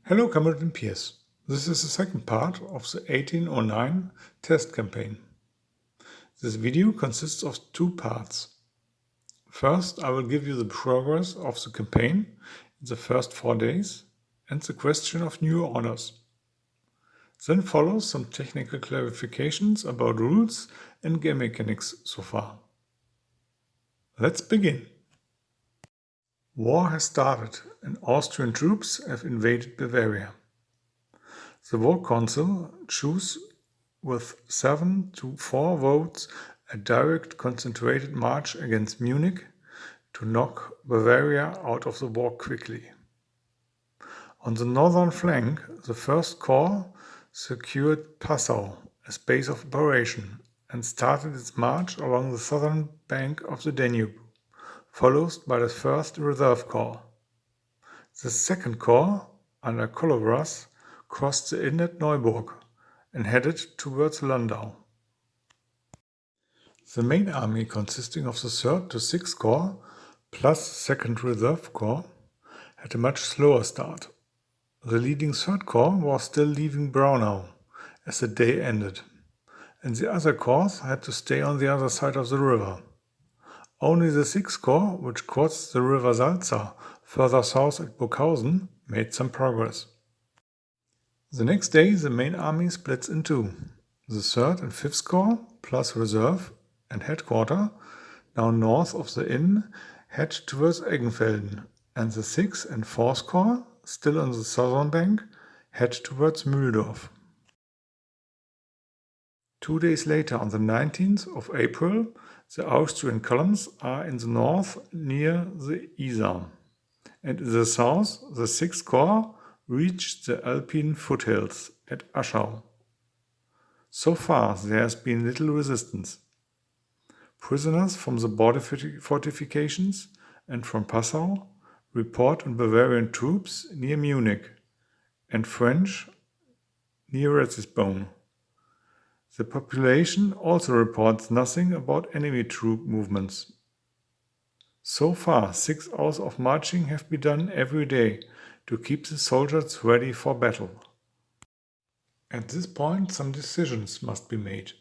Hello comrade and peers. This is the second part of the 1809 test campaign. This video consists of two parts. First, I will give you the progress of the campaign in the first 4 days and the question of new orders. Then follows some technical clarifications about rules and game mechanics so far. Let's begin. War has started and Austrian troops have invaded Bavaria. The War Council chose with 7-4 votes a direct concentrated march against Munich to knock Bavaria out of the war quickly. On the northern flank, the First Corps secured Passau as base of operation and started its march along the southern bank of the Danube, followed by the First Reserve Corps. The Second Corps, under Kolovras, crossed the Inn at Neuburg and headed towards Landau. The main army, consisting of the 3rd to 6th Corps plus 2nd Reserve Corps, had a much slower start. The leading 3rd Corps was still leaving Braunau as the day ended, and the other corps had to stay on the other side of the river. Only the 6th Corps, which crossed the river Salza further south at Burghausen, made some progress. The next day the main army splits in two. The 3rd and 5th Corps, plus reserve and headquarter, now north of the Inn, head towards Eggenfelden, and the 6th and 4th Corps, still on the southern bank, head towards Mühldorf. 2 days later, on the 19th of April, the Austrian columns are in the north near the Isar, and in the south, the 6th Corps reached the Alpine foothills at Aschau. So far, there has been little resistance. Prisoners from the border fortifications and from Passau report on Bavarian troops near Munich and French near Ratisbon. The population also reports nothing about enemy troop movements. So far, 6 hours of marching have been done every day to keep the soldiers ready for battle. At this point, some decisions must be made.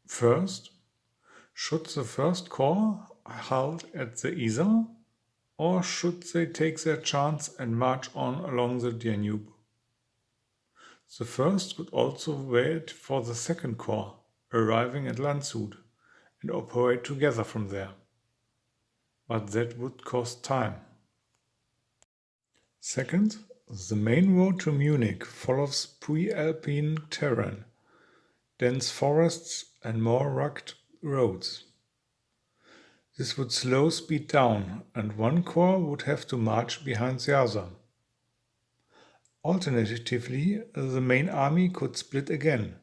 First, should the First Corps halt at the Isar, or should they take their chance and march on along the Danube? The first could also wait for the Second Corps arriving at Landshut and operate together from there. But that would cost time. Second, the main road to Munich follows pre-Alpine terrain, dense forests and more rugged roads. This would slow speed down, and one corps would have to march behind the other. Alternatively, the main army could split again,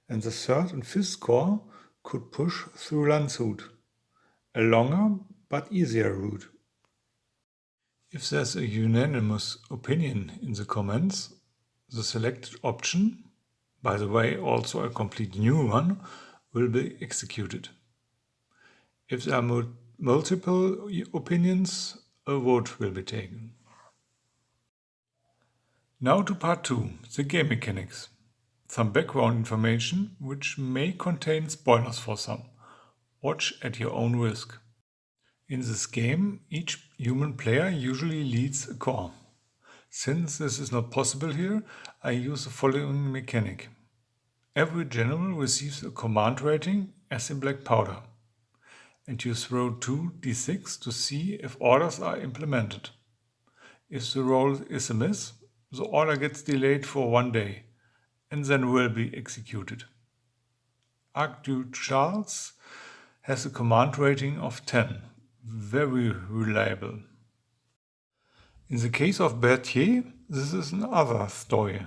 and the 3rd and 5th Corps could push through Landshut, a longer but easier route. If there's a unanimous opinion in the comments, the selected option, by the way also a complete new one, will be executed. If there are multiple opinions, a vote will be taken. Now to part 2, the game mechanics. Some background information which may contain spoilers for some. Watch at your own risk. In this game, each human player usually leads a corps. Since this is not possible here, I use the following mechanic. Every general receives a command rating as in Black Powder, and you throw 2d6 to see if orders are implemented. If the roll is a miss, the order gets delayed for 1 day, and then will be executed. Archduke Charles has a command rating of 10, very reliable. In the case of Berthier, this is another story.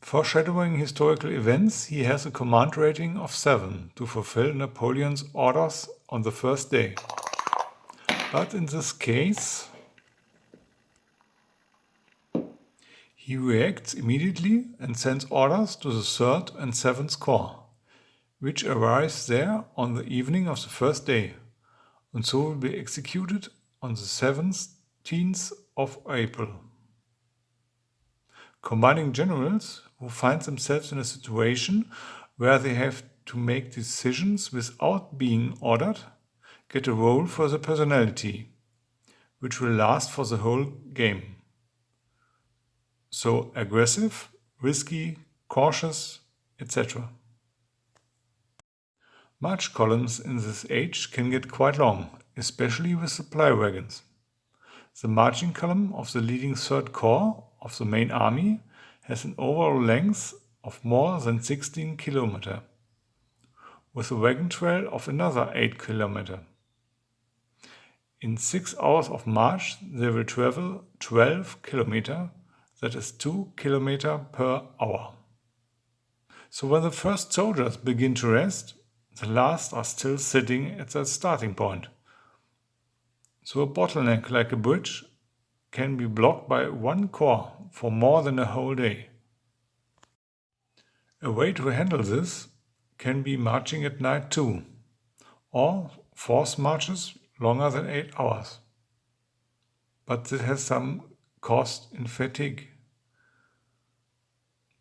Foreshadowing historical events, he has a command rating of 7 to fulfill Napoleon's orders on the first day. But in this case, he reacts immediately and sends orders to the 3rd and 7th Corps, which arrives there on the evening of the first day, and so will be executed on the 17th of April. Combining generals who find themselves in a situation where they have to make decisions without being ordered get a role for the personality, which will last for the whole game. So aggressive, risky, cautious, etc. March columns in this age can get quite long, especially with supply wagons. The marching column of the leading Third Corps of the main army has an overall length of more than 16 km, with a wagon trail of another 8 km. In 6 hours of march they will travel 12 km, that is 2 km per hour. So when the first soldiers begin to rest, the last are still sitting at their starting point. So a bottleneck like a bridge can be blocked by one corps for more than a whole day. A way to handle this can be marching at night too, or forced marches longer than 8 hours. But this has some cost in fatigue.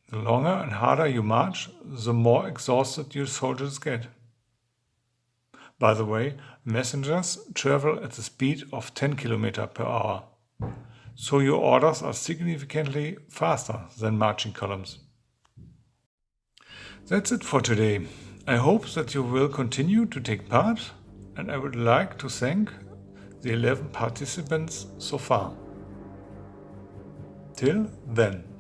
The longer and harder you march, the more exhausted your soldiers get. By the way, messengers travel at the speed of 10 km per hour, so your orders are significantly faster than marching columns. That's it for today. I hope that you will continue to take part, and I would like to thank the 11 participants so far. Till then.